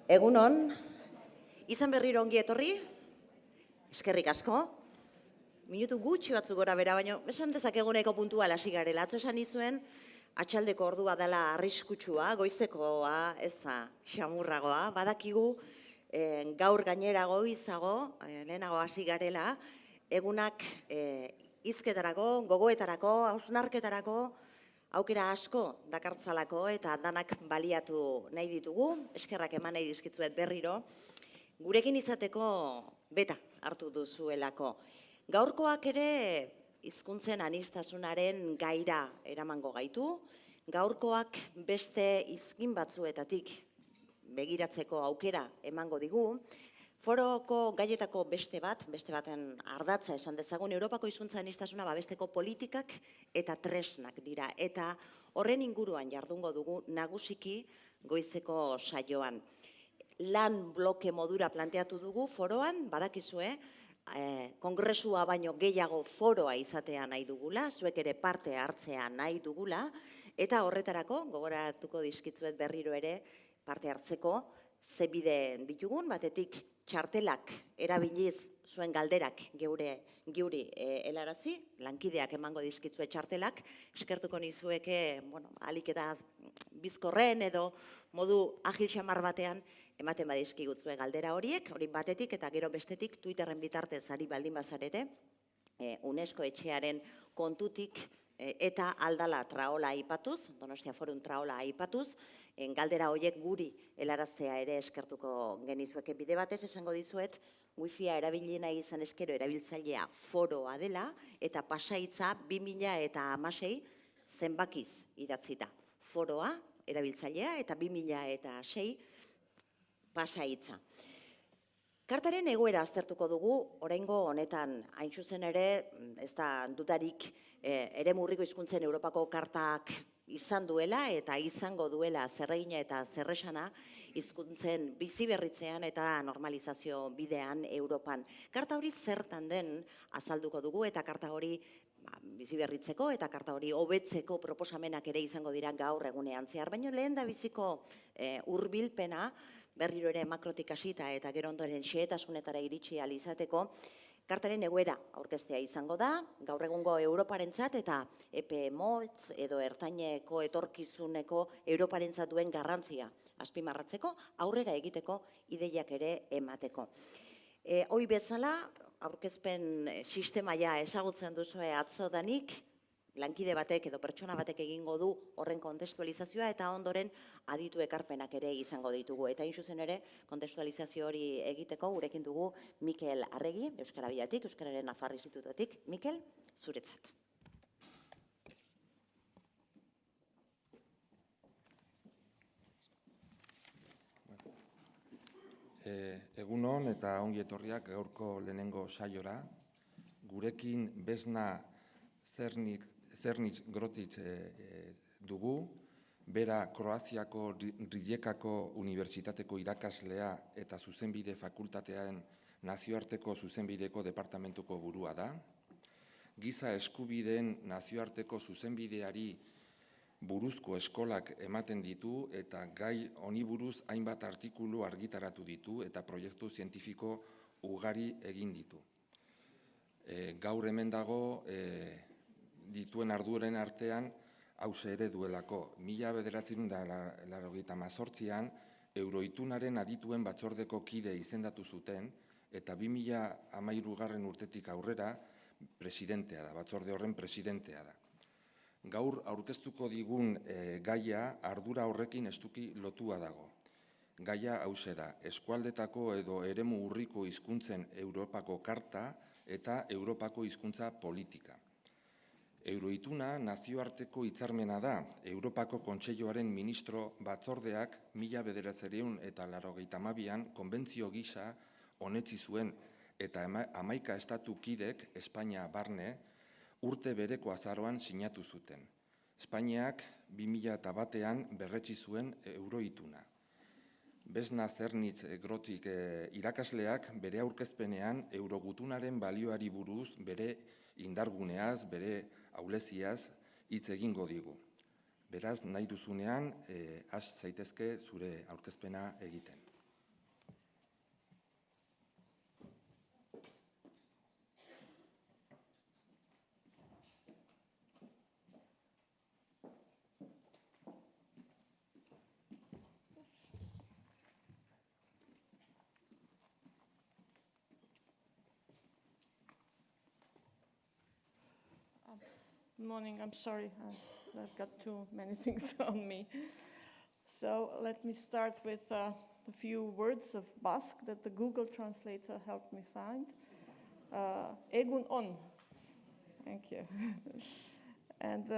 Egunon, izan berriro ongi etorri, eskerrik asko. Minutu gutxi batzuk gora bera, baina esan dezakeguneko puntua hasi garela. Atzo esan nizuen, atxaldeko ordua dela arriskutsua, goizekoa, ez da, xamurragoa. Badakigu, gaur gainera goizago, lehenago hasi garela, egunak hizketarako, gogoetarako, hausnarketarako, aukera asko dakartzalako eta danak baliatu nahi ditugu, eskerrak eman nahi dizkitzuet berriro, gurekin izateko beta hartu duzuelako. Gaurkoak ere hizkuntzen aniztasunaren gaira eramango gaitu, gaurkoak beste hizkin batzuetatik begiratzeko aukera emango digu, Foroko gaietako beste baten ardatza esan dezagun, Europako hizkuntza aniztasuna babesteko politikak eta tresnak dira. Eta horren inguruan jardungo dugu nagusiki goizeko saioan. Lan bloke modura planteatu dugu foroan, badakizue, kongresua baino gehiago foroa izatea nahi dugula, zuek ere parte hartzea nahi dugula, eta horretarako, gogoratuko dizkitzuet berriro ere, parte hartzeko, ze bide ditugun, batetik txartelak erabiliz zuen galderak geuri helarazi, lankideak emango dizkitzue txartelak, eskertuko nizueke, alik eta bizkorren edo modu agil xamar batean ematen badizkigutzue galdera horiek, hori batetik eta gero bestetik Twitterren bitartez ari baldin bazarete, UNESCO etxearen kontutik eta aldala traola aipatuz, Donostia Forum traola aipatuz, galdera horiek guri helaraztea ere eskertuko genizueke bide batez, esango dizuet, wifia erabili nahi izan eskero erabiltzailea foroa dela, eta pasaitza 2016 zenbakiz idatzita. Foroa erabiltzailea eta 2006 pasaitza. Kartaren egoera aztertuko dugu, oraingo honetan, hain zuzen ere, ez da dudarik eremurriko hizkuntzen Europako kartak izan duela eta izango duela zerregina eta zerresana hizkuntzen biziberritzean eta normalizazio bidean Europan. Karta hori zertan den azalduko dugu eta karta hori biziberritzeko eta karta hori hobetzeko proposamenak ere izango dira gaur egunean zehar. Baina lehen da biziko hurbilpena, berriro ere makrotik hasita eta gero ondoren xehetasunetara iritsi ahal izateko, kartaren egoera aurkeztea izango da, gaur egungo Europarentzat eta epe motz edo ertaineko etorkizuneko Europarentzat duen garrantzia azpimarratzeko, aurrera egiteko ideiak ere emateko. Hoi bezala, aurkezpen sistemaia ezagutzen duzue atzodanik, lankide batek edo pertsona batek egingo du horren kontestualizazioa eta ondoren aditu ekarpenak ere izango ditugu. Eta hain zuzen ere, kontestualizazio hori egiteko gurekin dugu Mikel Arregi, Euskara Bilatik, Euskararen Nafar Institutotik. Mikel, zuretzat. Egunon eta ongi etorriak gaurko lehenengo saiora. Gurekin bezna Zernitz Grotitz dugu, bera Kroaziako Rijekako Unibertsitateko irakaslea eta zuzenbide fakultatearen nazioarteko zuzenbideko departamentuko burua da. Giza eskubideen nazioarteko zuzenbideari buruzko eskolak ematen ditu eta gai honi buruz hainbat artikulu argitaratu ditu eta proiektu zientifiko ugari egin ditu. Gaur hemen dago dituen arduren artean hauxe ere duelako. 1988an Euroitunaren adituen batzordeko kide izendatu zuten eta 2013 urtetik aurrera presidentea da, batzorde horren presidentea da. Gaur aurkeztuko digun gaia ardura horrekin estuki lotua dago. Gaia hauxe da, eskualdetako edo eremu urriko hizkuntzen Europako Karta eta Europako hizkuntza politika. Euroituna nazioarteko hitzarmena da, Europako Kontseiluaren ministro batzordeak 1992an konbentzio gisa onetsi zuen eta 11 estatu kidek Espainia barne urte bereko azaroan sinatu zuten. Espainiak 2001an berretsi zuen Euroituna. Bezna Zernitz Grotitz irakasleak bere aurkezpenean Eurogutunaren balioari buruz, bere indarguneaz, bere auleziaz hitz egingo digu. Beraz, nahi duzunean, has zaitezke zure aurkezpena egiten. Good morning. I'm sorry, I've got too many things on me. So let me start with a few words of Basque that the Google translator helped me find. Egun on. Thank you. And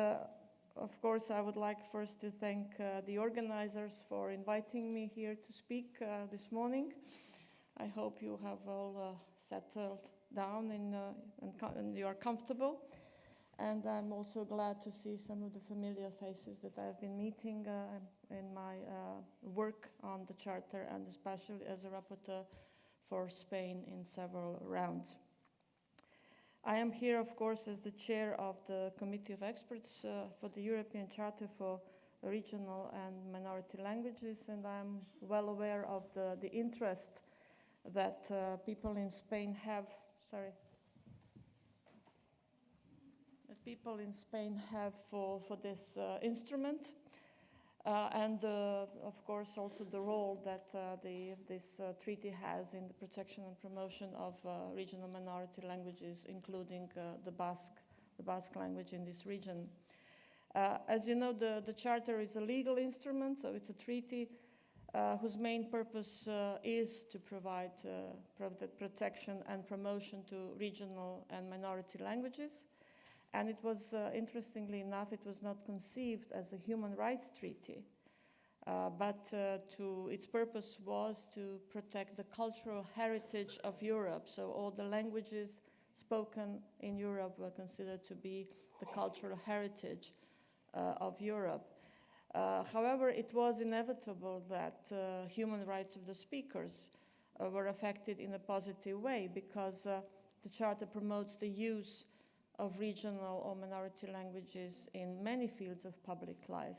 of course, I would like first to thank the organizers for inviting me here to speak this morning. I hope you have all settled down and you are comfortable. And I'm also glad to see some of the familiar faces that I've been meeting in my work on the Charter, and especially as a rapporteur for Spain in several rounds. I am here, of course, as the chair of the Committee of Experts for the European Charter for Regional and Minority Languages, and I'm well aware of the interest that people in Spain have, for this instrument, and of course also the role that this treaty has in the protection and promotion of regional minority languages, including the Basque language in this region. As you know, the Charter is a legal instrument, so it's a treaty whose main purpose is to provide protection and promotion to regional and minority languages. And it was, interestingly enough, it was not conceived as a human rights treaty, but its purpose was to protect the cultural heritage of Europe. So all the languages spoken in Europe were considered to be the cultural heritage of Europe. However, it was inevitable that human rights of the speakers were affected in a positive way, because the Charter promotes the use of regional or minority languages in many fields of public life.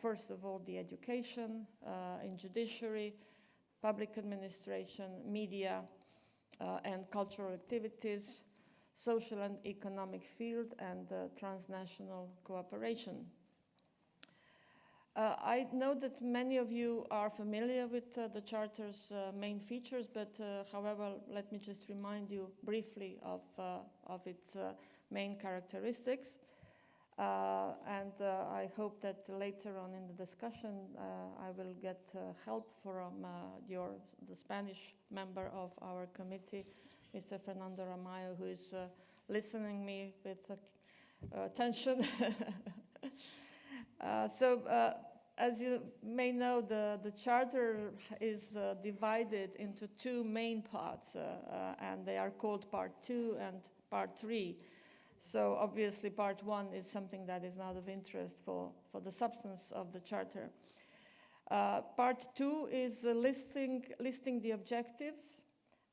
First of all, the education, in judiciary, public administration, media, and cultural activities, social and economic field, and transnational cooperation. I know that many of you are familiar with the Charter's main features, but however, let me just remind you briefly of its main characteristics. And I hope that later on in the discussion I will get help from the Spanish member of our committee, Mr. Fernando Ramayo, who is listening me with attention. As you may know, the Charter is divided into two main parts, and they are called Part 2 and Part 3. So obviously Part 1 is something that is not of interest for the substance of the Charter. Part 2 is listing the objectives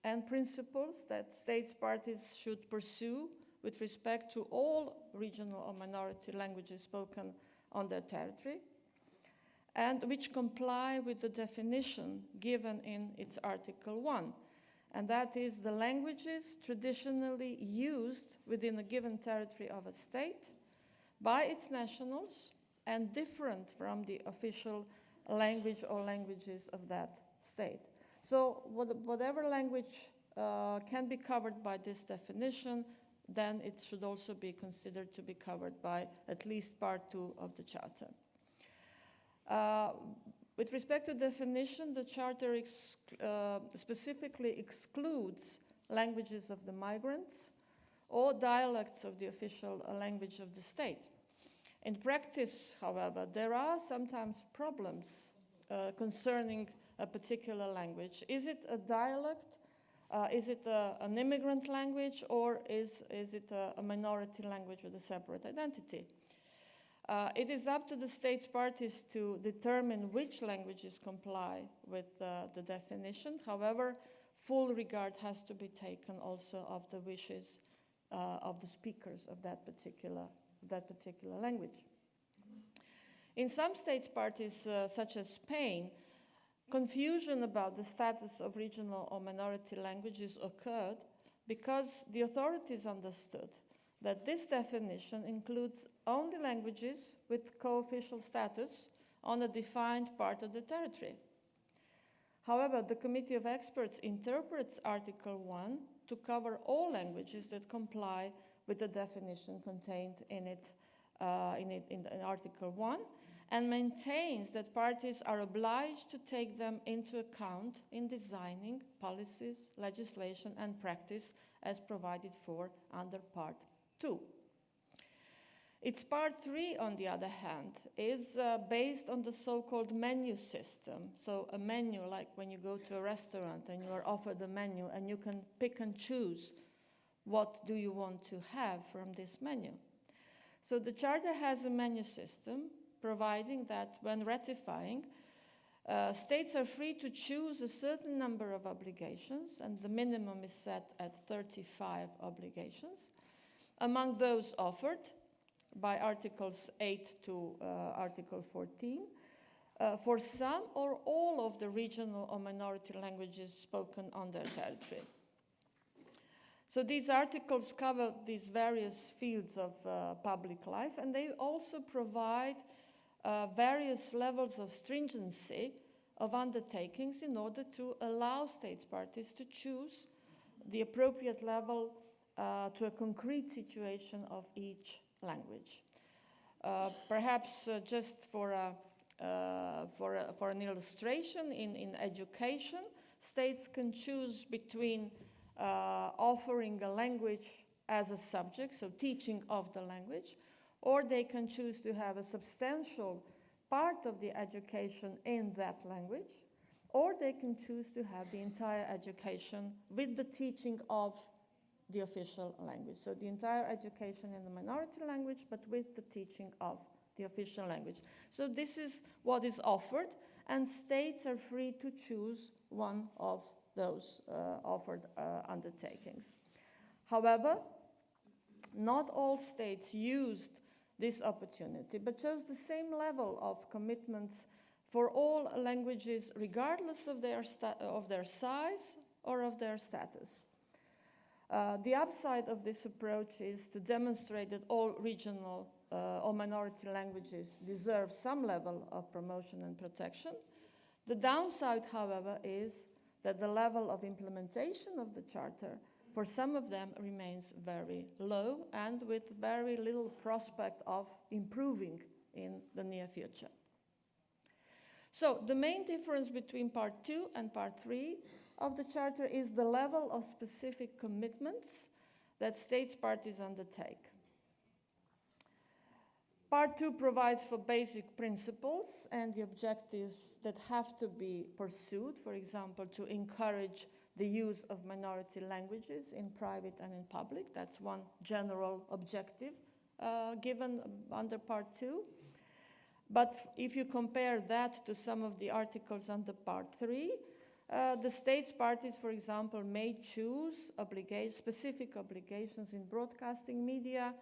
and principles that states parties should pursue with respect to all regional or minority languages spoken on their territory, and which comply with the definition given in its Article 1. And that is the languages traditionally used within a given territory of a state by its nationals and different from the official language or languages of that state. So whatever language can be covered by this definition, then it should also be considered to be covered by at least Part 2 of the Charter. With respect to definition, the Charter specifically excludes languages of the migrants or dialects of the official language of the state. In practice, however, there are sometimes problems concerning a particular language. Is it a dialect? Is it an immigrant language, or is it a minority language with a separate identity? It is up to the states parties to determine which languages comply with the definition. However, full regard has to be taken also of the wishes of the speakers of that particular language. In some states parties, such as Spain, confusion about the status of regional or minority languages occurred because the authorities understood that this definition includes only languages with co-official status on a defined part of the territory. However, the Committee of Experts interprets Article 1 to cover all languages that comply with the definition contained in it, in Article 1, and maintains that parties are obliged to take them into account in designing policies, legislation, and practice as provided for under Part 2. Its Part 3, on the other hand, is based on the so-called menu system. So a menu, like when you go to a restaurant and you are offered a menu and you can pick and choose what do you want to have from this menu. So the Charter has a menu system providing that when ratifying, states are free to choose a certain number of obligations, and the minimum is set at 35 obligations, among those offered by Articles 8 to Article 14, for some or all of the regional or minority languages spoken on their territory. So these articles cover these various fields of public life, and they also provide various levels of stringency of undertakings in order to allow states parties to choose the appropriate level to a concrete situation of each language. Perhaps just for an illustration, in education, states can choose between offering a language as a subject, so teaching of the language, or they can choose to have a substantial part of the education in that language, or they can choose to have the entire education with the teaching of the official language. So the entire education in the minority language, but with the teaching of the official language. So this is what is offered, and states are free to choose one of those offered undertakings. However, not all states used this opportunity, but chose the same level of commitments for all languages, regardless of their size or of their status. The upside of this approach is to demonstrate that all regional or minority languages deserve some level of promotion and protection. The downside, however, is that the level of implementation of the Charter for some of them remains very low and with very little prospect of improving in the near future. So the main difference between Part 2 and Part 3 of the Charter is the level of specific commitments that states parties undertake. Part 2 provides for basic principles and the objectives that have to be pursued, for example, to encourage the use of minority languages in private and in public. That's one general objective given under Part 2. But if you compare that to some of the articles under Part 3, the states parties, for example, may choose specific obligations in broadcasting media,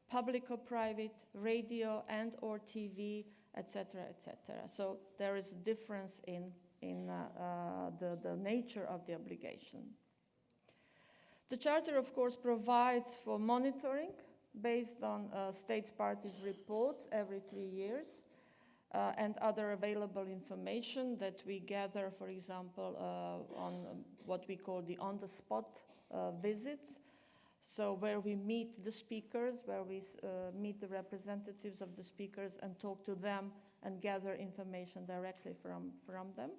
public or private, radio and or TV, etc., etc. So there is a difference in the nature of the obligation. The Charter, of course, provides for monitoring based on states parties' reports every 3 years and other available information that we gather, for example, on what we call the on-the-spot visits. So where we meet the speakers, where we meet the representatives of the speakers and talk to them and gather information directly from them.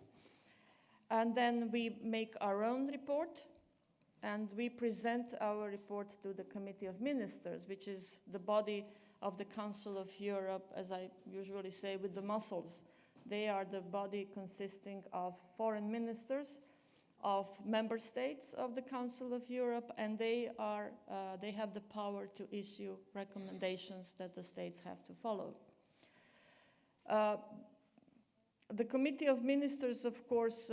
And then we make our own report, and we present our report to the Committee of Ministers, which is the body of the Council of Europe, as I usually say, with the muscles. They are the body consisting of foreign ministers of member states of the Council of Europe, and they have the power to issue recommendations that the states have to follow. The Committee of Ministers, of course,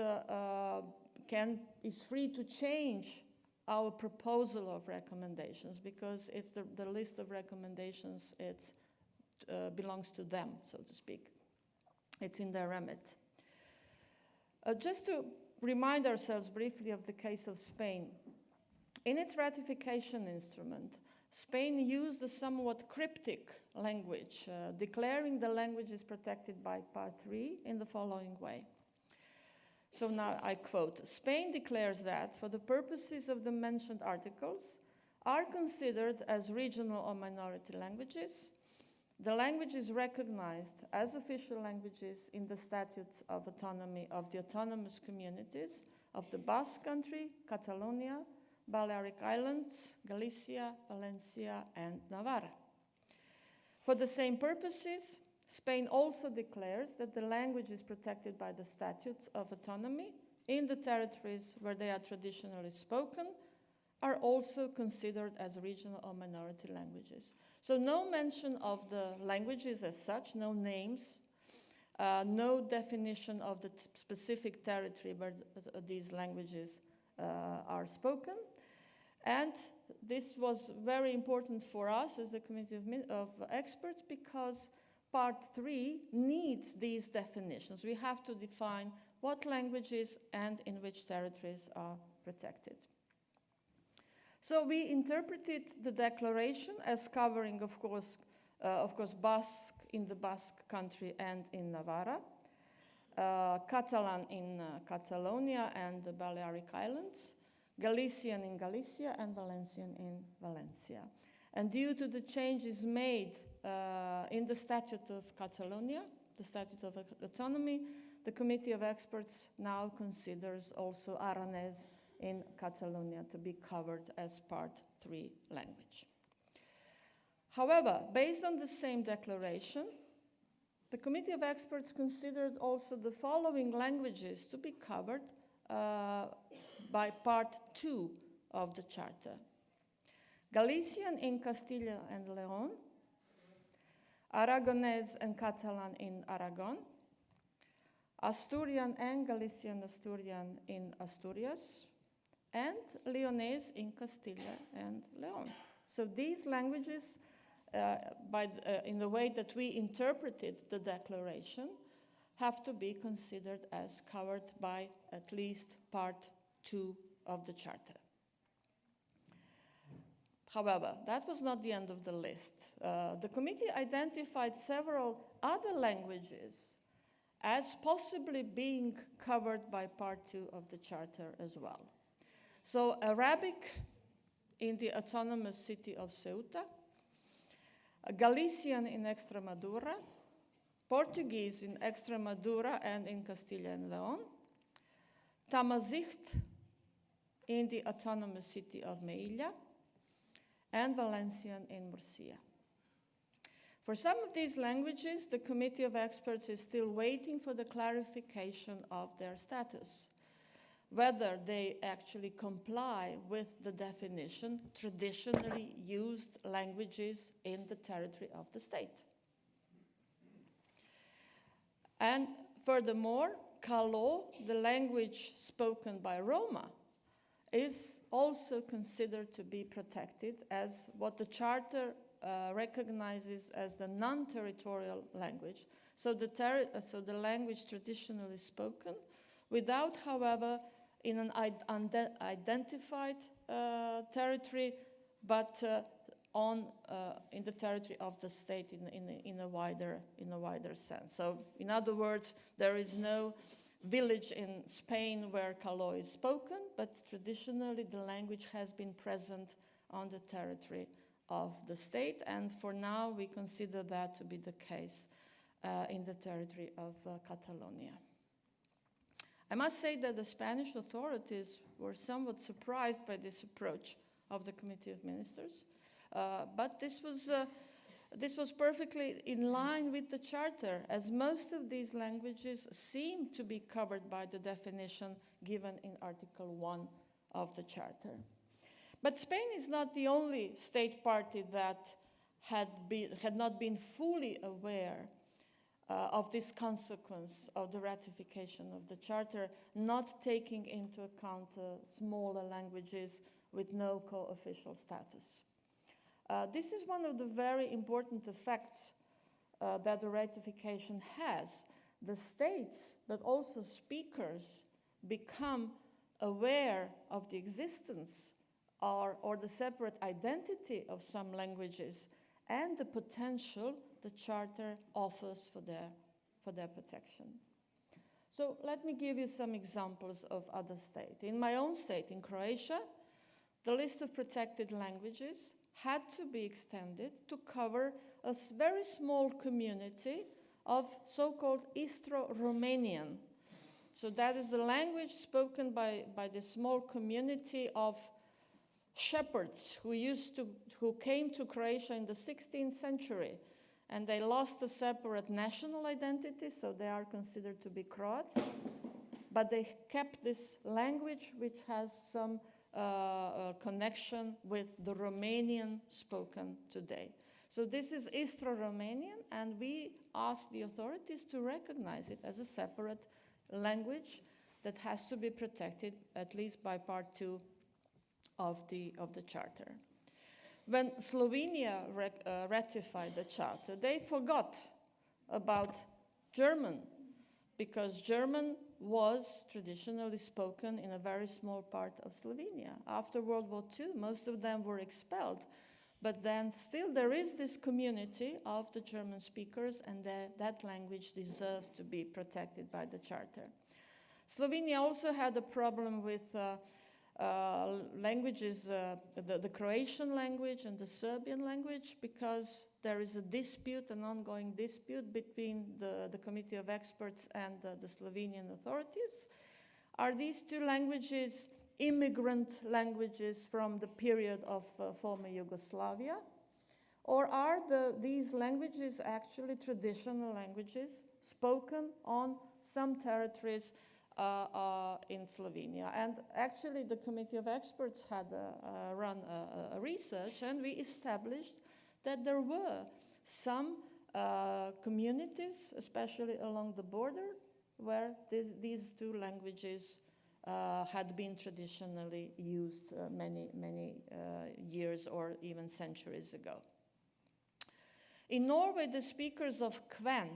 is free to change our proposal of recommendations because it's the list of recommendations, belongs to them, so to speak. It's in their remit. Just to remind ourselves briefly of the case of Spain. In its ratification instrument, Spain used a somewhat cryptic language, declaring the language is protected by Part 3 in the following way. So now I quote, Spain declares that for the purposes of the mentioned articles, are considered as regional or minority languages. The language is recognized as official languages in the statutes of autonomy of the autonomous communities of the Basque Country, Catalonia, Balearic Islands, Galicia, Valencia, and Navarra. For the same purposes, Spain also declares that the language is protected by the statutes of autonomy in the territories where they are traditionally spoken, are also considered as regional or minority languages. So no mention of the languages as such, no names, no definition of the specific territory where these languages are spoken. And this was very important for us as the Committee of Experts because Part 3 needs these definitions. We have to define what languages and in which territories are protected. So we interpreted the declaration as covering, of course, Basque in the Basque Country and in Navarra, Catalan in Catalonia and the Balearic Islands, Galician in Galicia, and Valencian in Valencia. And due to the changes made in the Statute of Catalonia, the Statute of Autonomy, the Committee of Experts now considers also Aranese in Catalonia to be covered as Part 3 language. However, based on the same declaration, the Committee of Experts considered also the following languages to be covered by Part 2 of the Charter: Galician in Castilla and León, Aragonese and Catalan in Aragon, Asturian and Galician-Asturian in Asturias, and Leonese in Castilla and León. So these languages, in the way that we interpreted the declaration, have to be considered as covered by at least Part 2 of the Charter. However, that was not the end of the list. The committee identified several other languages as possibly being covered by Part 2 of the Charter as well. So Arabic in the autonomous city of Ceuta, Galician in Extremadura, Portuguese in Extremadura and in Castilla and León, Tamazight in the autonomous city of Melilla, and Valencian in Murcia. For some of these languages, the Committee of Experts is still waiting for the clarification of their status, whether they actually comply with the definition traditionally used languages in the territory of the state. And furthermore, Kalo, the language spoken by Roma, is also considered to be protected as what the Charter recognizes as the non-territorial language. So the language traditionally spoken, without, however, in an identified territory, but in the territory of the state in a wider sense. So, in other words, there is no village in Spain where Kalo is spoken, but traditionally the language has been present on the territory of the state, and for now we consider that to be the case in the territory of Catalonia. I must say that the Spanish authorities were somewhat surprised by this approach of the Committee of Ministers, but this was perfectly in line with the Charter, as most of these languages seem to be covered by the definition given in Article 1 of the Charter. But Spain is not the only state party that had not been fully aware of this consequence of the ratification of the Charter, not taking into account smaller languages with no co-official status. This is one of the very important effects that the ratification has. The states, but also speakers, become aware of the existence or the separate identity of some languages and the potential the Charter offers for their protection. So let me give you some examples of other states. In my own state, in Croatia, the list of protected languages had to be extended to cover a very small community of so-called Istro-Romanian. So that is the language spoken by the small community of shepherds who came to Croatia in the 16th century, and they lost a separate national identity, so they are considered to be Croats, but they kept this language which has some connection with the Romanian spoken today. So this is Istro-Romanian, and we asked the authorities to recognize it as a separate language that has to be protected, at least by Part 2 of the Charter. When Slovenia ratified the Charter, they forgot about German, because German was traditionally spoken in a very small part of Slovenia. After World War II, most of them were expelled, but then still there is this community of the German speakers, and that language deserves to be protected by the Charter. Slovenia also had a problem with languages, the Croatian language and the Serbian language, because there is a dispute, an ongoing dispute between the Committee of Experts and the Slovenian authorities. Are these two languages immigrant languages from the period of former Yugoslavia? Or are these languages actually traditional languages spoken on some territories in Slovenia? And actually the Committee of Experts had run a research, and we established that there were some communities, especially along the border, where these two languages had been traditionally used many years or even centuries ago. In Norway, the speakers of Kven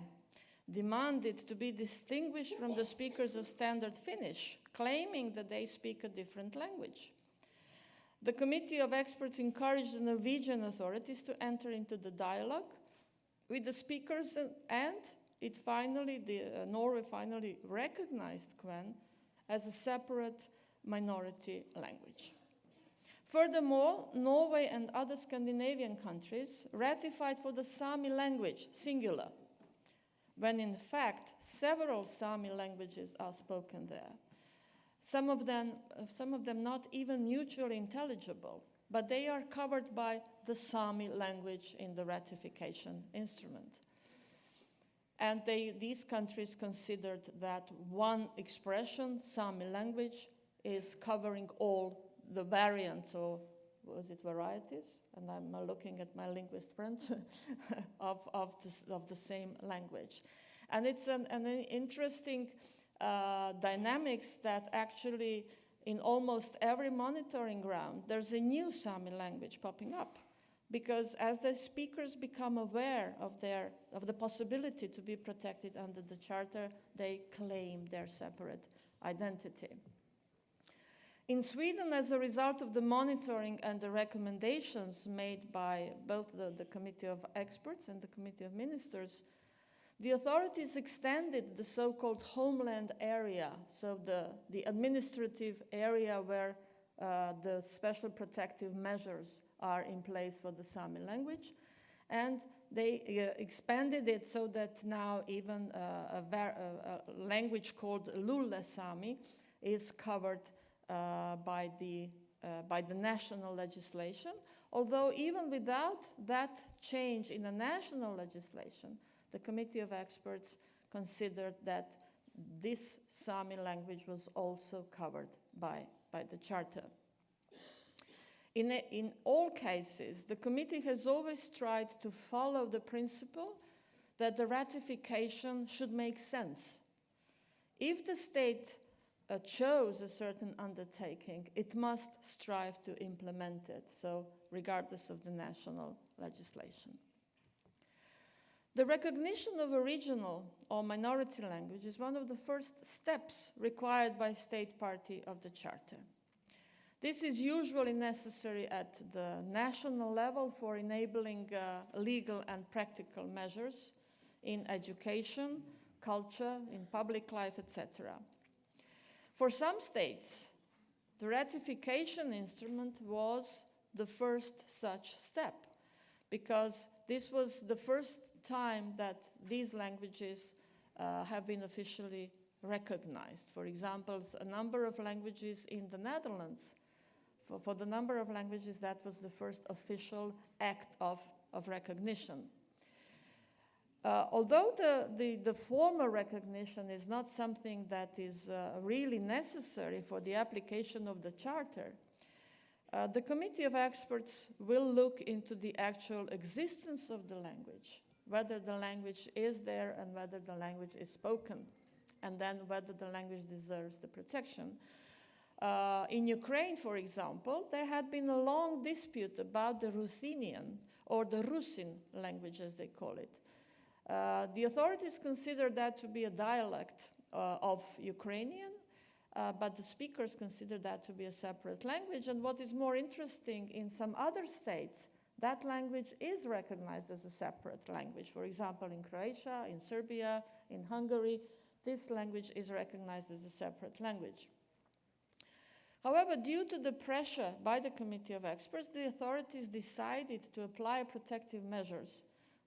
demanded to be distinguished from the speakers of Standard Finnish, claiming that they speak a different language. The Committee of Experts encouraged the Norwegian authorities to enter into the dialogue with the speakers, and Norway finally recognized Kven as a separate minority language. Furthermore, Norway and other Scandinavian countries ratified for the Sami language, singular, when in fact several Sami languages are spoken there. Some of them not even mutually intelligible, but they are covered by the Sami language in the ratification instrument. And these countries considered that one expression, Sami language, is covering all the variants, or was it varieties? And I'm looking at my linguist friends of the same language. And it's an interesting dynamics that actually in almost every monitoring round, there's a new Sami language popping up. Because as the speakers become aware of the possibility to be protected under the Charter, they claim their separate identity. In Sweden, as a result of the monitoring and the recommendations made by both the Committee of Experts and the Committee of Ministers, the authorities extended the so-called homeland area, so the administrative area where the special protective measures are in place for the Sami language, and they expanded it so that now even a language called Lulle Sami is covered by the national legislation. Although even without that change in the national legislation, the Committee of Experts considered that this Sami language was also covered by the Charter. In all cases, the committee has always tried to follow the principle that the ratification should make sense. If the state chose a certain undertaking, it must strive to implement it, so regardless of the national legislation. The recognition of a regional or minority language is one of the first steps required by state party of the Charter. This is usually necessary at the national level for enabling legal and practical measures in education, culture, in public life, etc. For some states, The ratification instrument was the first such step, because this was the first time that these languages have been officially recognized. For example, a number of languages in the Netherlands, for the number of languages, that was the first official act of recognition. Although the formal recognition is not something that is really necessary for the application of the Charter, the Committee of Experts will look into the actual existence of the language, whether the language is there and whether the language is spoken, and then whether the language deserves the protection. In Ukraine, for example, there had been a long dispute about the Ruthenian, or the Rusin language as they call it. The authorities consider that to be a dialect of Ukrainian, but the speakers consider that to be a separate language. And what is more interesting, in some other states, that language is recognized as a separate language. For example, in Croatia, in Serbia, in Hungary, this language is recognized as a separate language. However, due to the pressure by the Committee of Experts, the authorities decided to apply protective measures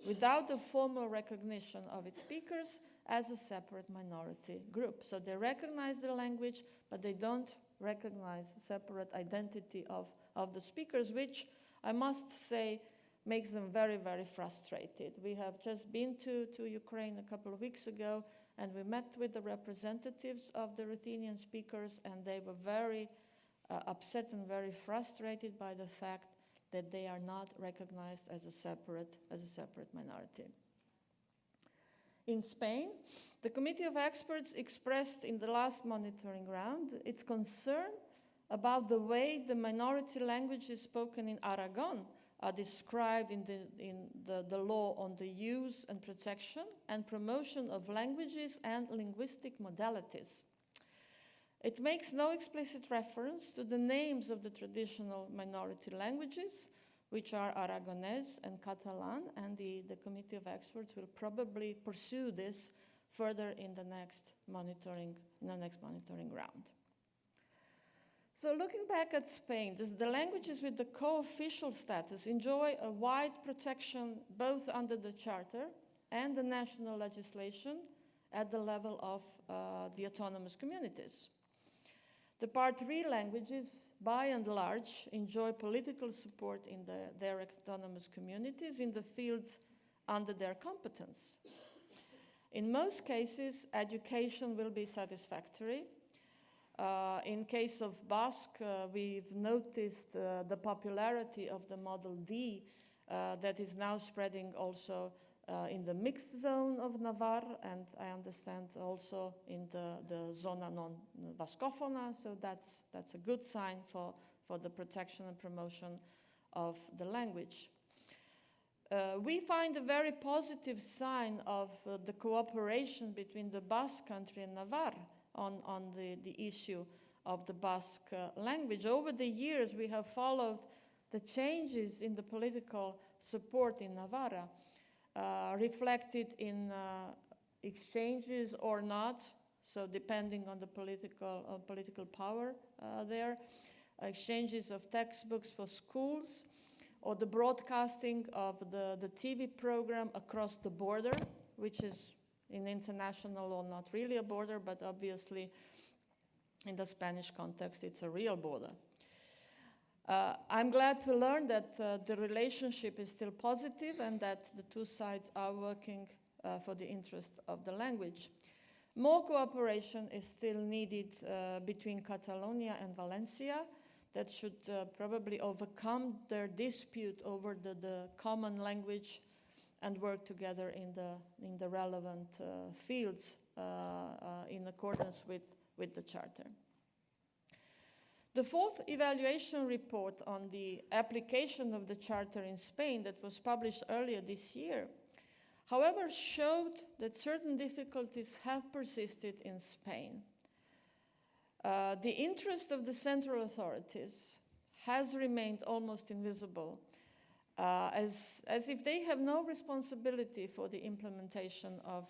without the formal recognition of its speakers as a separate minority group. So they recognize the language, but they don't recognize separate identity of the speakers, which I must say makes them very, very frustrated. We have just been to Ukraine a couple of weeks ago, and we met with the representatives of the Ruthenian speakers, and they were very upset and very frustrated by the fact that they are not recognized as a separate minority. In Spain, the Committee of Experts expressed in the last monitoring round its concern about the way the minority languages spoken in Aragon are described in the law on the use and protection and promotion of languages and linguistic modalities. It makes no explicit reference to the names of the traditional minority languages, which are Aragonese and Catalan, and the Committee of Experts will probably pursue this further in the next monitoring round. So looking back at Spain, the languages with the co-official status enjoy a wide protection both under the Charter and the national legislation at the level of the autonomous communities. The Part 3 languages, by and large, enjoy political support in their autonomous communities in the fields under their competence. In most cases, education will be satisfactory. In case of Basque, we've noticed the popularity of the Model D that is now spreading also in the mixed zone of Navarre, and I understand also in the zona non vascófona, so that's a good sign for the protection and promotion of the language. We find a very positive sign of the cooperation between the Basque country and Navarre on the issue of the Basque language. Over the years, we have followed the changes in the political support in Navarra, reflected in exchanges or not, so depending on the political power there, exchanges of textbooks for schools, or the broadcasting of the TV program across the border, which is in international law not really a border, but obviously in the Spanish context it's a real border. I'm glad to learn that the relationship is still positive and that the two sides are working for the interest of the language. More cooperation is still needed between Catalonia and Valencia. That should probably overcome their dispute over the common language and work together in the relevant fields in accordance with the Charter. The fourth evaluation report on the application of the Charter in Spain that was published earlier this year, however, showed that certain difficulties have persisted in Spain. The interest of the central authorities has remained almost invisible, as if they have no responsibility for the implementation of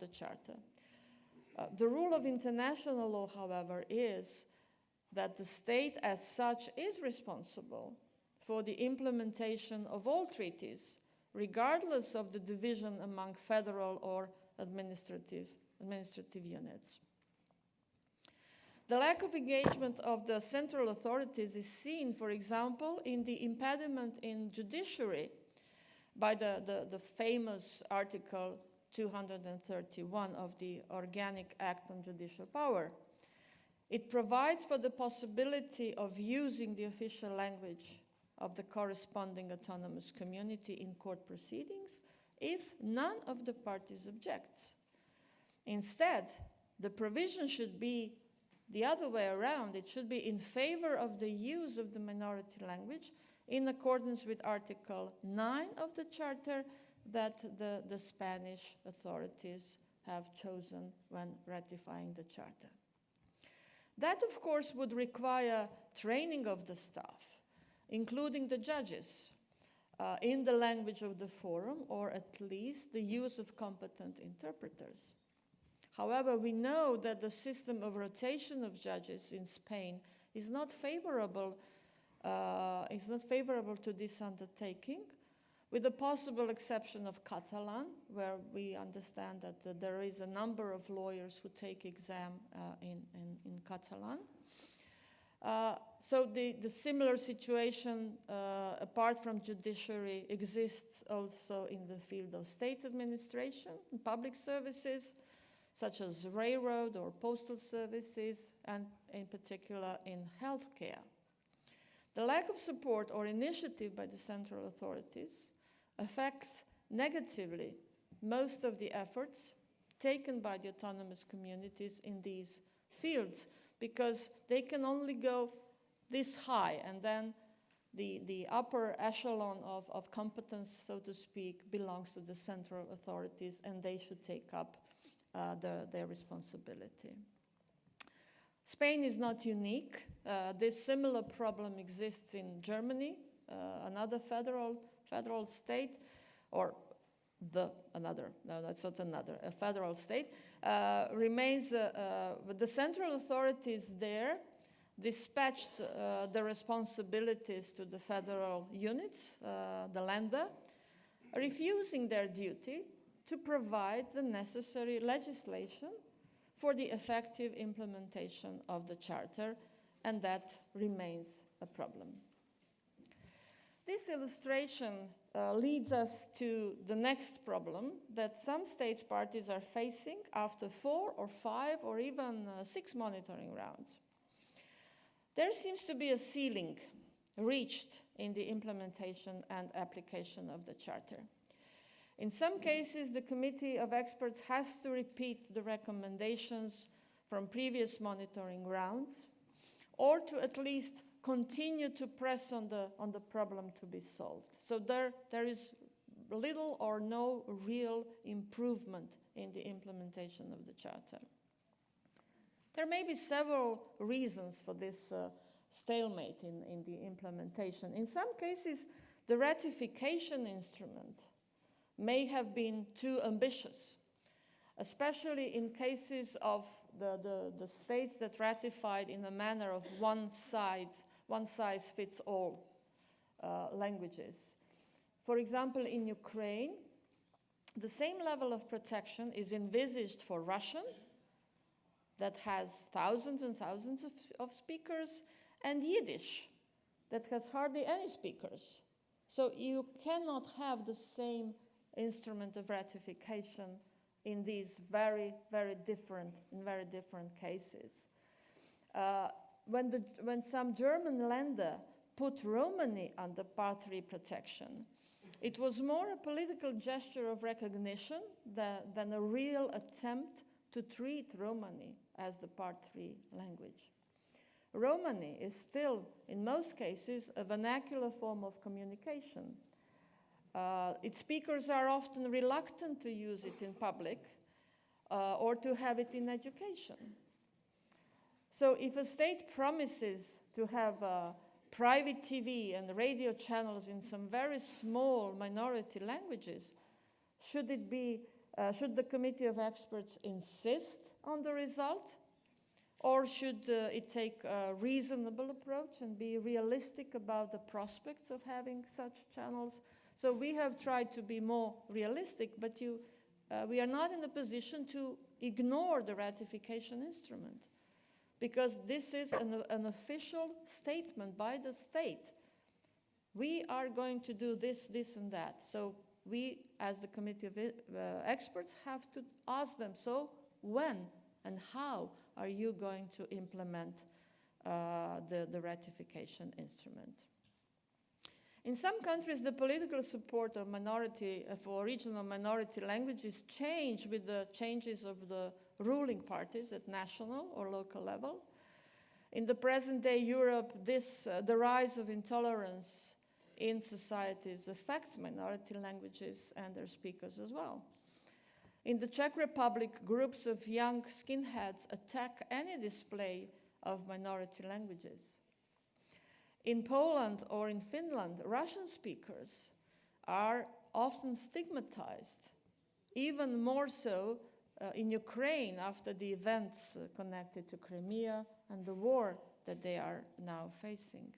the Charter. The rule of international law, however, is that the state as such is responsible for the implementation of all treaties, regardless of the division among federal or administrative units. The lack of engagement of the central authorities is seen, for example, in the impediment in judiciary by the famous Article 231 of the Organic Act on Judicial Power. It provides for the possibility of using the official language of the corresponding autonomous community in court proceedings if none of the parties objects. Instead, the provision should be the other way around. It should be in favor of the use of the minority language in accordance with Article 9 of the Charter that the Spanish authorities have chosen when ratifying the Charter. That, of course, would require training of the staff, including the judges, in the language of the forum, or at least the use of competent interpreters. However, we know that the system of rotation of judges in Spain is not favorable to this undertaking, with the possible exception of Catalan, where we understand that there is a number of lawyers who take exam in Catalan. So the similar situation, apart from judiciary, exists also in the field of state administration and public services, such as railroad or postal services, and in particular in healthcare. The lack of support or initiative by the central authorities affects negatively most of the efforts taken by the autonomous communities in these fields, because they can only go this high, and then the upper echelon of competence, so to speak, belongs to the central authorities, and they should take up their responsibility. Spain is not unique. This similar problem exists in Germany, another federal state, or a federal state, remains, the central authorities there dispatched the responsibilities to the federal units, the Länder, refusing their duty to provide the necessary legislation for the effective implementation of the Charter, and that remains a problem. This illustration leads us to the next problem that some states parties are facing after 4 or 5 or even 6 monitoring rounds. There seems to be a ceiling reached in the implementation and application of the Charter. In some cases, the Committee of Experts has to repeat the recommendations from previous monitoring rounds, or to at least continue to press on the problem to be solved. So there is little or no real improvement in the implementation of the Charter. There may be several reasons for this stalemate in the implementation. In some cases, the ratification instrument may have been too ambitious, especially in cases of the states that ratified in a manner of one size fits all languages. For example, in Ukraine, the same level of protection is envisaged for Russian, that has thousands and thousands of speakers, and Yiddish, that has hardly any speakers. So you cannot have the same instrument of ratification in these very different cases. When some German Länder put Romani under Part 3 protection, it was more a political gesture of recognition than a real attempt to treat Romani as the Part 3 language. Romani is still, in most cases, a vernacular form of communication. Its speakers are often reluctant to use it in public or to have it in education. So if a state promises to have private TV and radio channels in some very small minority languages, should the Committee of Experts insist on the result? Or should it take a reasonable approach and be realistic about the prospects of having such channels? So we have tried to be more realistic, but we are not in a position to ignore the ratification instrument, because this is an official statement by the state. We are going to do this, this, and that. So we, as the committee of experts, have to ask them, so when and how are you going to implement the ratification instrument? In some countries, the political support of for regional minority languages change with the changes of the ruling parties at national or local level. In the present-day Europe, the rise of intolerance in societies affects minority languages and their speakers as well. In the Czech Republic, groups of young skinheads attack any display of minority languages. In Poland or in Finland, Russian speakers are often stigmatized, even more so in Ukraine after the events connected to Crimea and the war that they are now facing.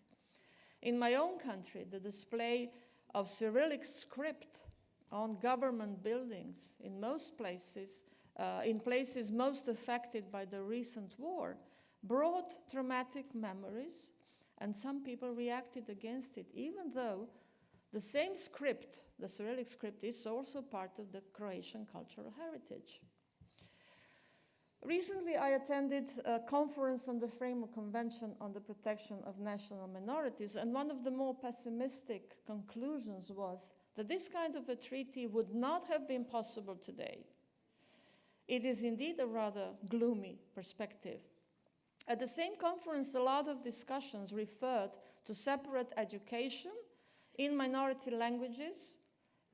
In my own country, the display of Cyrillic script on government buildings in most places, in places most affected by the recent war, brought traumatic memories, and some people reacted against it, even though the same script, the Cyrillic script, is also part of the Croatian cultural heritage. Recently, I attended a conference on the Framework Convention on the Protection of National Minorities, and one of the more pessimistic conclusions was that this kind of a treaty would not have been possible today. It is indeed a rather gloomy perspective. At the same conference, a lot of discussions referred to separate education in minority languages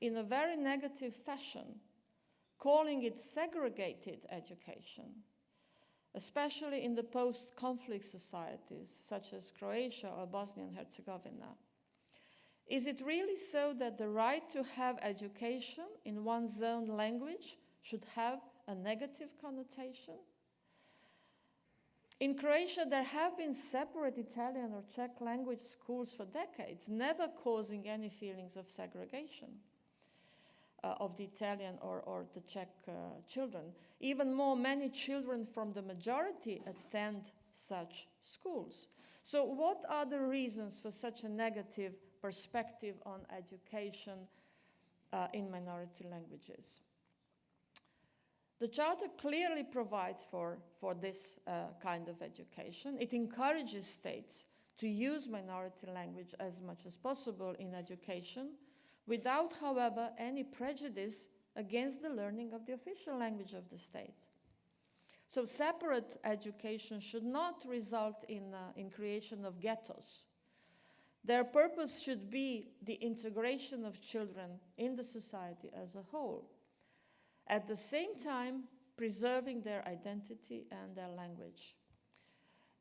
in a very negative fashion, calling it segregated education, especially in the post-conflict societies such as Croatia or Bosnia and Herzegovina. Is it really so that the right to have education in one's own language should have a negative connotation? In Croatia, there have been separate Italian or Czech language schools for decades, never causing any feelings of segregation of the Italian or the Czech children. Even more, many children from the majority attend such schools. So what are the reasons for such a negative perspective on education in minority languages? The Charter clearly provides for this kind of education. It encourages states to use minority language as much as possible in education, without, however, any prejudice against the learning of the official language of the state. So separate education should not result in creation of ghettos. Their purpose should be the integration of children in the society as a whole, at the same time preserving their identity and their language.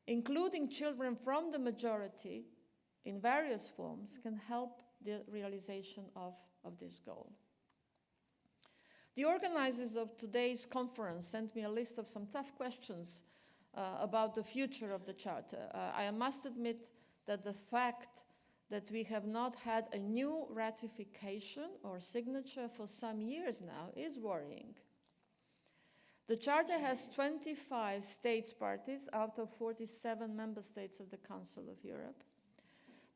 Including children from the majority in various forms can help the realization of this goal. The organizers of today's conference sent me a list of some tough questions about the future of the Charter. I must admit that the fact that we have not had a new ratification or signature for some years now is worrying. The Charter has 25 states parties out of 47 member states of the Council of Europe.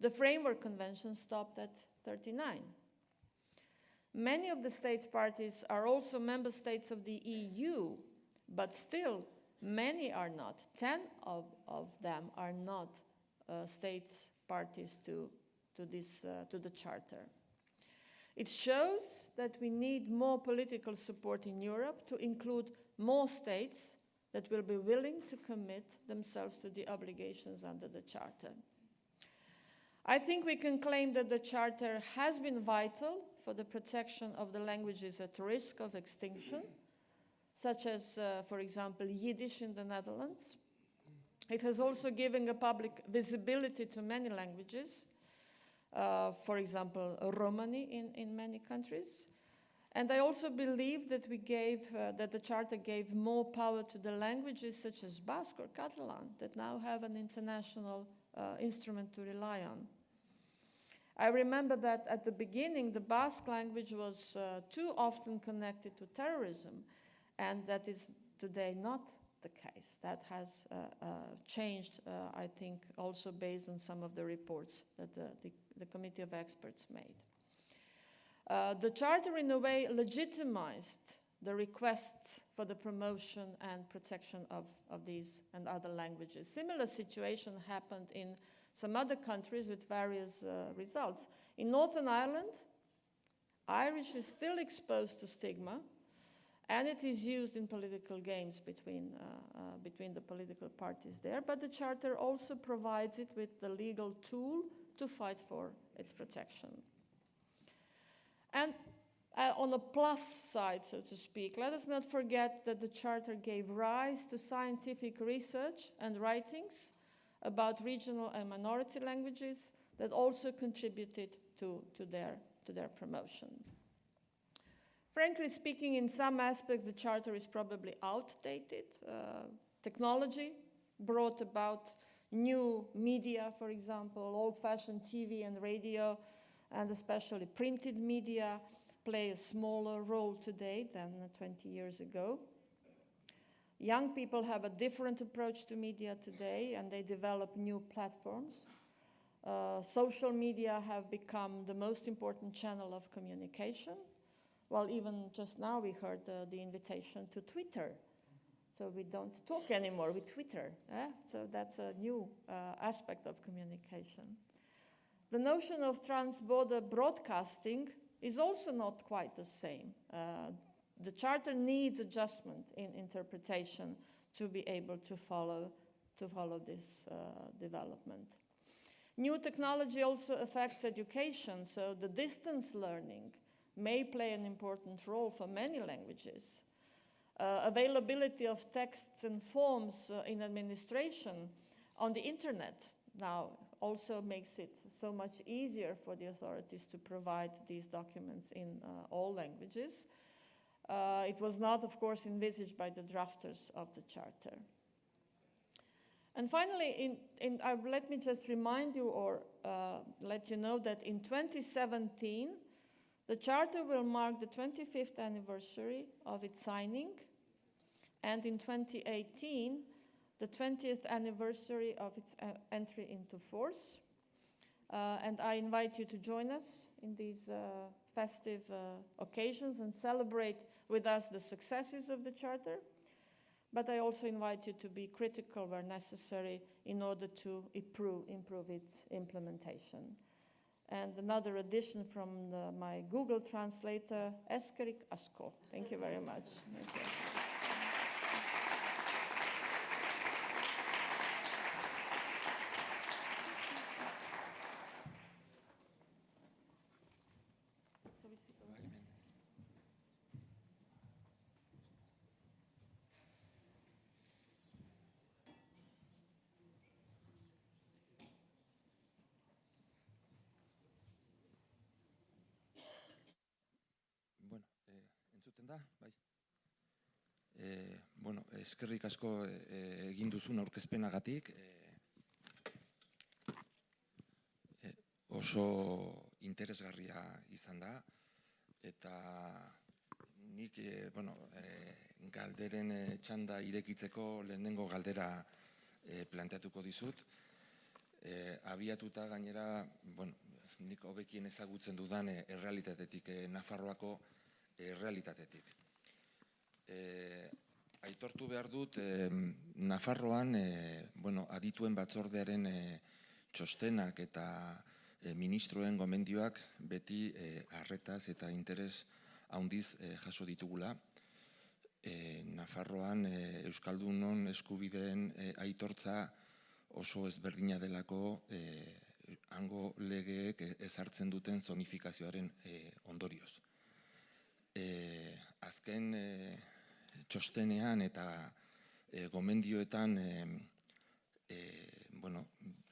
The Framework Convention stopped at 39. Many of the states parties are also member states of the EU, but still many are not. 10 of them are not states parties to the Charter. It shows that we need more political support in Europe to include more states that will be willing to commit themselves to the obligations under the Charter. I think we can claim that the Charter has been vital for the protection of the languages at risk of extinction, such as, for example, Yiddish in the Netherlands. It has also given a public visibility to many languages, for example, Romani in many countries. And I also believe that that the Charter gave more power to the languages such as Basque or Catalan that now have an international instrument to rely on. I remember that at the beginning, the Basque language was too often connected to terrorism, and that is today not the case. That has changed, I think, also based on some of the reports that the Committee of Experts made. The Charter, in a way, legitimized the requests for the promotion and protection of these and other languages. Similar situation happened in some other countries with various results. In Northern Ireland, Irish is still exposed to stigma, and it is used in political games between the political parties there, but the Charter also provides it with the legal tool to fight for its protection. And on the plus side, so to speak, let us not forget that the Charter gave rise to scientific research and writings about regional and minority languages that also contributed to their promotion. Frankly speaking, in some aspects, the Charter is probably outdated. Technology brought about new media, for example, old-fashioned TV and radio, and especially printed media play a smaller role today than 20 years ago. Young people have a different approach to media today, and they develop new platforms. Social media have become the most important channel of communication. Well, even just now we heard the invitation to Twitter. So we don't talk anymore, we Twitter. So that's a new aspect of communication. The notion of trans-border broadcasting is also not quite the same. The Charter needs adjustment in interpretation to be able to follow this development. New technology also affects education, so the distance learning may play an important role for many languages. Availability of texts and forms in administration on the internet now also makes it so much easier for the authorities to provide these documents in all languages. It was not, of course, envisaged by the drafters of the Charter. And finally, let me just remind you or let you know that in 2017, the Charter will mark the 25th anniversary of its signing, and in 2018, the 20th anniversary of its entry into force. And I invite you to join us in these festive occasions and celebrate with us the successes of the Charter. But I also invite you to be critical where necessary in order to improve its implementation. And another addition from my Google translator, Eskerik Asko. Thank you very much. Thank you. Entzuten da, bai. Eskerrik asko egin duzun aurkezpenagatik. Oso interesgarria izan da, eta nik, galderen txanda irekitzeko lehenengo galdera planteatuko dizut. Abiatuta gainera, nik hobekien ezagutzen dudan errealitatetik, Nafarroako errealitatetik. Aitortu behar dut, Nafarroan, adituen batzordearen txostenak eta ministroen gomendioak beti arretaz eta interes handiz jaso ditugula. Nafarroan Euskaldunon eskubideen aitortza oso ezberdina delako hango legeek ezartzen duten zonifikazioaren ondorioz. Azken txostenean eta gomendioetan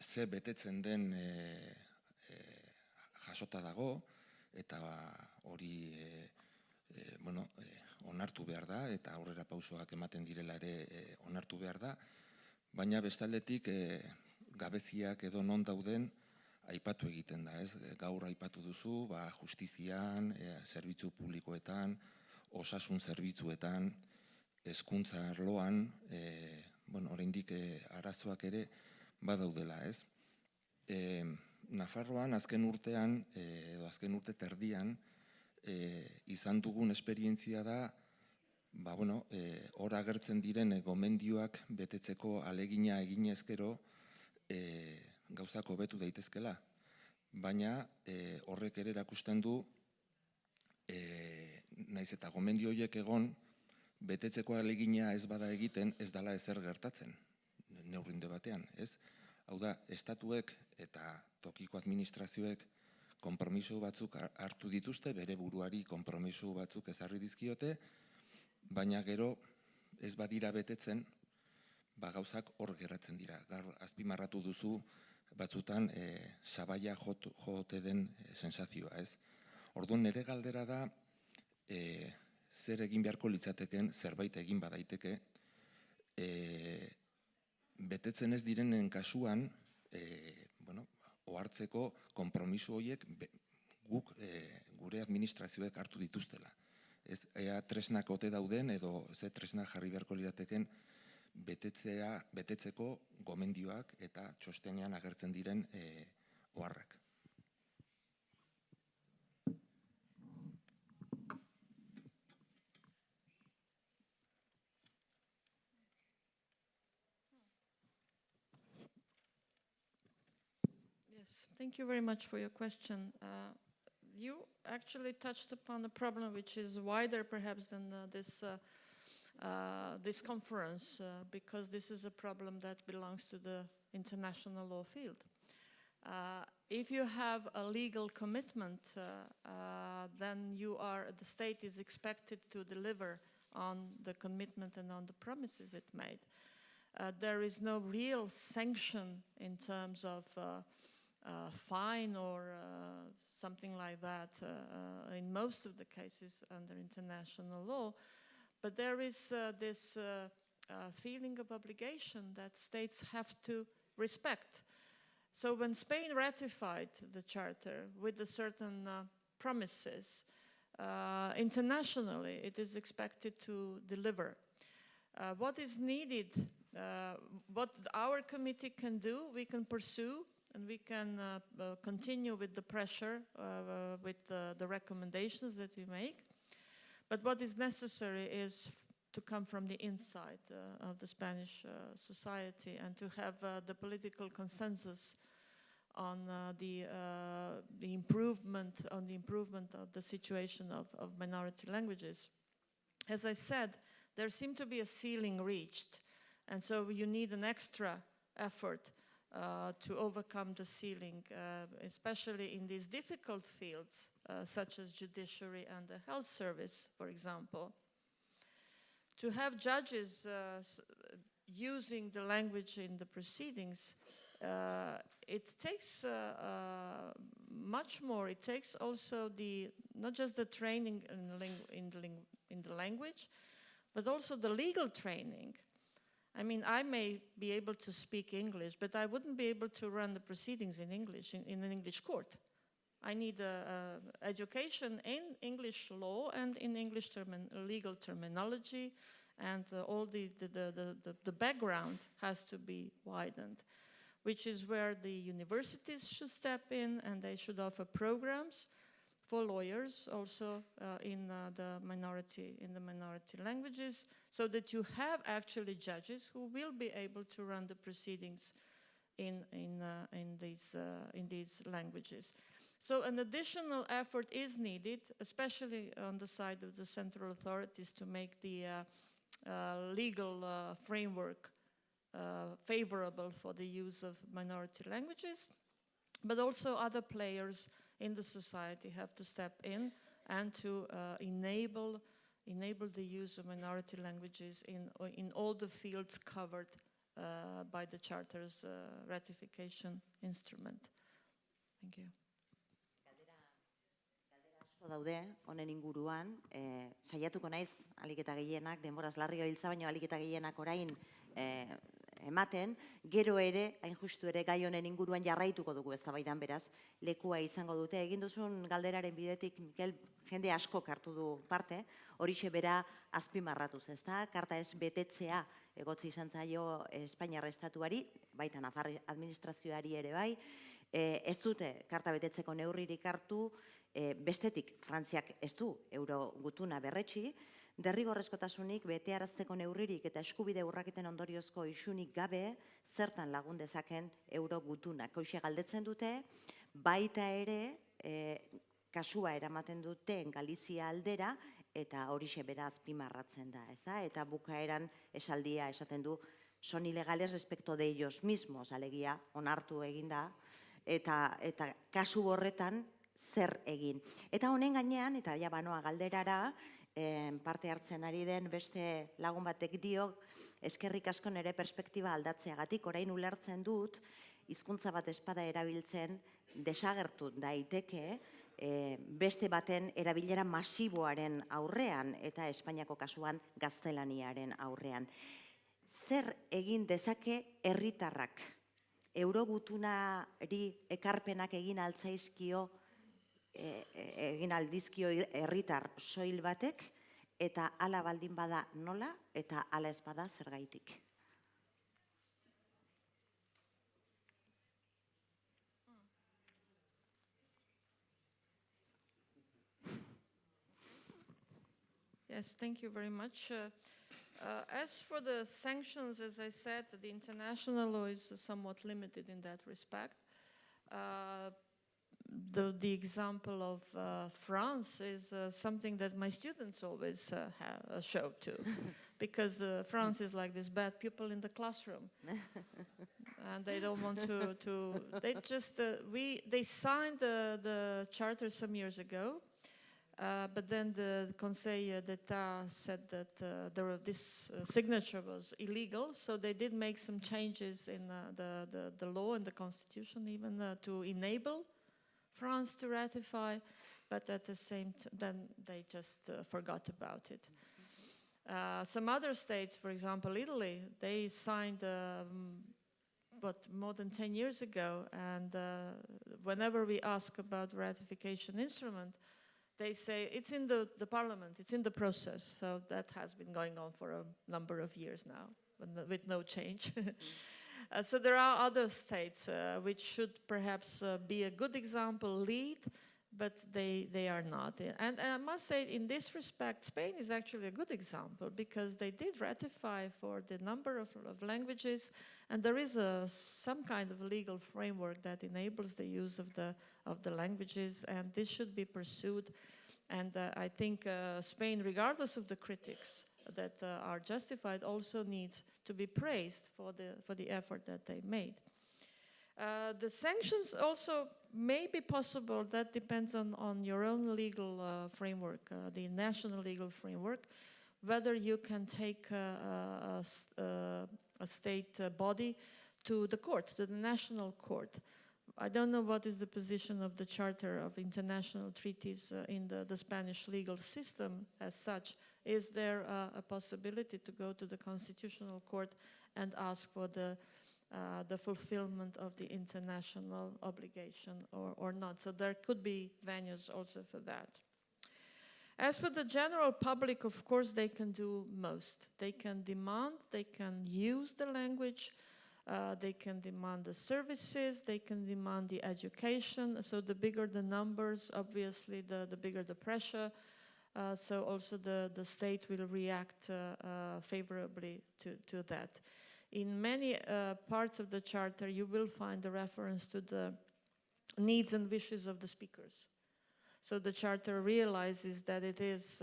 ze betetzen den jasota dago, eta hori onartu behar da, eta aurrera pausoak ematen direla ere onartu behar da, baina bestaldetik gabeziak edo non dauden aipatu egiten da, ez? Gaur aipatu duzu, justizian, zerbitzu publikoetan, osasun zerbitzuetan, hezkuntza arloan, oraindik arazoak ere badaudela, ez? Nafarroan azken urtean, edo azken urte terdian, izan dugun esperientzia da, hor agertzen diren gomendioak betetzeko alegina egin ezkero gauzak hobetu daitezkela. Baina horrek ere erakusten du, naiz eta gomendio horiek egon, betetzeko alegina ez bada egiten, ez dala ezer gertatzen, neurrinde batean, ez? Hau da, estatuek eta tokiko administrazioek konpromiso batzuk hartu dituzte, bere buruari konpromiso batzuk ezarri dizkiote, baina gero ez badira betetzen, gauzak hor geratzen dira. Azpimarratu duzu batzutan sabaia jote den sensazioa, ez? Orduan nire galdera da, zer egin beharko litzateken, zerbait egin badaiteke, betetzen ez direnen kasuan, ohartzeko konpromiso horiek guk gure administrazioek hartu dituztela. Ez, ea tresnak ote dauden edo ze tresnak jarri beharko lirateken betetzeko gomendioak eta txostenean agertzen diren oharrak. Yes, thank you very much for your question. You actually touched upon a problem which is wider perhaps than this conference, because this is a problem that belongs to the international law field. If you have a legal commitment, then the state is expected to deliver on the commitment and on the promises it made. There is no real sanction in terms of fine or something like that in most of the cases under international law, but there is this feeling of obligation that states have to respect. So when Spain ratified the Charter with a certain promises, internationally it is expected to deliver. What is needed, what our committee can do, we can pursue and we can continue with the pressure, with the recommendations that we make. But what is necessary is to come from the inside of the Spanish society and to have the political consensus on the improvement of the situation of minority languages. As I said, there seemed to be a ceiling reached, and so you need an extra effort to overcome the ceiling, especially in these difficult fields, such as judiciary and the health service, for example. To have judges using the language in the proceedings, it takes much more. It takes also not just the training in the language, but also the legal training. I mean, I may be able to speak English, but I wouldn't be able to run the proceedings in English, in an English court. I need education in English law and in English legal terminology, and all the background has to be widened, which is where the universities should step in, and they should offer programs for lawyers also in the minority languages, so that you have actually judges who will be able to run the proceedings in these languages. So an additional effort is needed, especially on the side of the central authorities, to make the legal framework favorable for the use of minority languages, but also other players in the society have to step in and to enable the use of minority languages in all the fields covered by the Charter's ratification instrument. Thank you. daude honen inguruan, saiatuko naiz ahalik eta gehienak, denboraz larri gabiltza, baina ahalik eta gehienak orain ematen, gero ere, hain justu ere, gai honen inguruan jarraituko dugu eztabaidan beraz, lekua izango dute. Egin duzun galderaren bidetik, Mikel, jende asko hartu du parte, horixe bera azpimarratuz, ezta? Karta ez betetzea egotzi izan zaio Espainiar Estatuari, baita Nafar administrazioari ere bai, ez dute karta betetzeko neurririk hartu, bestetik Frantziak ez du eurogutuna berretsi, derrigorrezkotasunik betearazteko neurririk eta eskubide urraketen ondoriozko isunik gabe zertan lagun dezaken eurogutunak. Hoxe galdetzen dute, baita ere kasua eramaten duten Galizia aldera eta horixe bera azpimarratzen da, ez da? Eta bukaeran esaldia esaten du, son ilegales respecto de ellos mismos, alegia onartu egin da, eta kasu horretan zer egin. Eta honen gainean, eta ja banoa galderara, parte hartzen ari den beste lagun batek dio, eskerrik asko nire perspektiba aldatzeagatik, orain ulertzen dut, hizkuntza bat espada erabiltzen desagertu daiteke, beste baten erabilera masiboaren aurrean, eta Espainiako kasuan gaztelaniaren aurrean. Zer egin dezake herritarrak? Eurogutunari ekarpenak egin altzaizkio, egin aldizkio herritar soil batek, eta hala baldin bada nola, eta hala ez bada zergaitik. Yes, thank you very much. As for the sanctions, as I said, the international law is somewhat limited in that respect. The example of France is something that my students always show to, because France is like this bad pupil in the classroom, and they don't want to they just, they signed the charter some years ago, but then the Conseil d'État said that this signature was illegal, so they did make some changes in the law and the constitution even to enable France to ratify, but at the same time, then they just forgot about it. Some other states, for example, Italy, they signed more than 10 years ago, and whenever we ask about ratification instrument, they say it's in the parliament, it's in the process. So that has been going on for a number of years now, with no change. So there are other states which should perhaps be a good example, lead, but they are not. And I must say, in this respect, Spain is actually a good example, because they did ratify for the number of languages, and there is some kind of legal framework that enables the use of the languages, and this should be pursued. And I think Spain, regardless of the critics that are justified, also needs to be praised for the effort that they made. The sanctions also may be possible. That depends on your own legal framework, the national legal framework, whether you can take a state body to the court, to the national court. I don't know what is the position of the Charter of International Treaties in the Spanish legal system as such. Is there a possibility to go to the Constitutional Court and ask for the fulfillment of the international obligation or not? So there could be venues also for that. As for the general public, of course, they can do most. They can demand, they can use the language, they can demand the services, they can demand the education. So the bigger the numbers, obviously, the bigger the pressure. So also the state will react favorably to that. In many parts of the Charter, you will find a reference to the needs and wishes of the speakers. So the Charter realizes that it is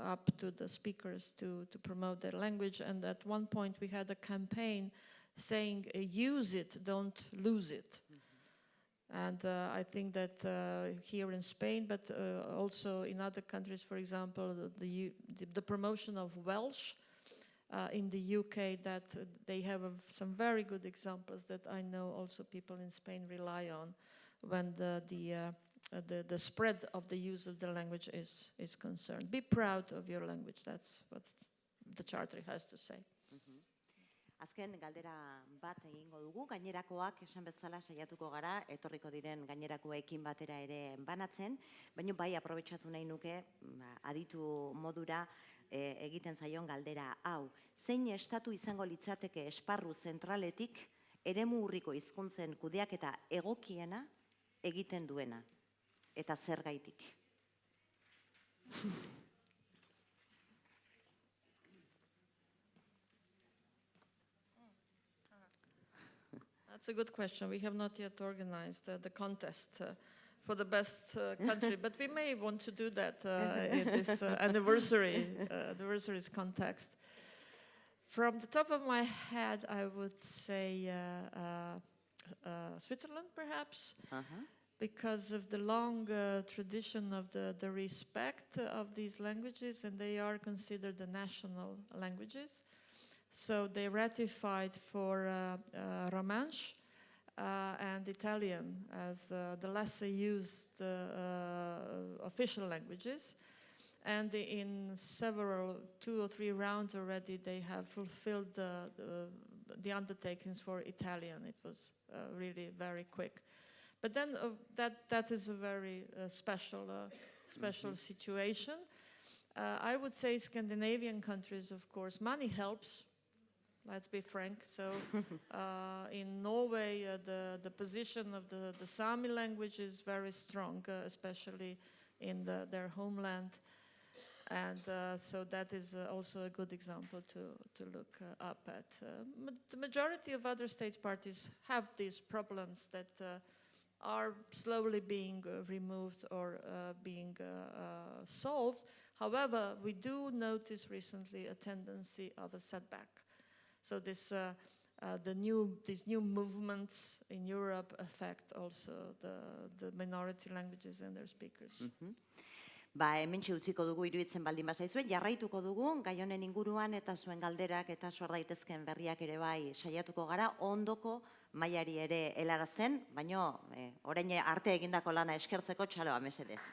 up to the speakers to promote their language. And at one point, we had a campaign saying, use it, don't lose it. And I think that here in Spain, but also in other countries, for example, the promotion of Welsh in the UK, that they have some very good examples that I know also people in Spain rely on when the the spread of the use of the language is concerned. Be proud of your language. That's what the Charter has to say. Azken galdera bat egingo dugu, gainerakoak esan bezala saiatuko gara, etorriko diren gainerakoekin batera ere banatzen, baina bai aprobetxatu nahi nuke aditu modura egiten zaion galdera hau. Zein estatu izango litzateke esparru zentraletik eremu urriko hizkuntzen kudeaketa egokiena egiten duena, eta zergaitik? That's a good question. We have not yet organized the contest for the best country, but we may want to do that in this anniversary's context. From the top of my head, I would say Switzerland, perhaps, because of the long tradition of the respect of these languages, and they are considered the national languages. So they ratified for Romansh and Italian as the lesser used official languages. And in several, 2 or 3 rounds already, they have fulfilled the undertakings for Italian. It was really very quick. But then that is a very special situation. I would say Scandinavian countries, of course, money helps. Let's be frank. So in Norway, the position of the Sami language is very strong, especially in their homeland. And so that is also a good example to look up at. The majority of other state parties have these problems that are slowly being removed or being solved. However, we do notice recently a tendency of a setback. So these new movements in Europe affect also the minority languages and their speakers. Hementxe utziko dugu iruditzen baldin bazaizuen, jarraituko dugu, gai honen inguruan eta zuen galderak eta sor daitezken berriak ere bai saiatuko gara, ondoko mailari ere helarazten, baino orain arte egindako lana eskertzeko txaloa mesedez.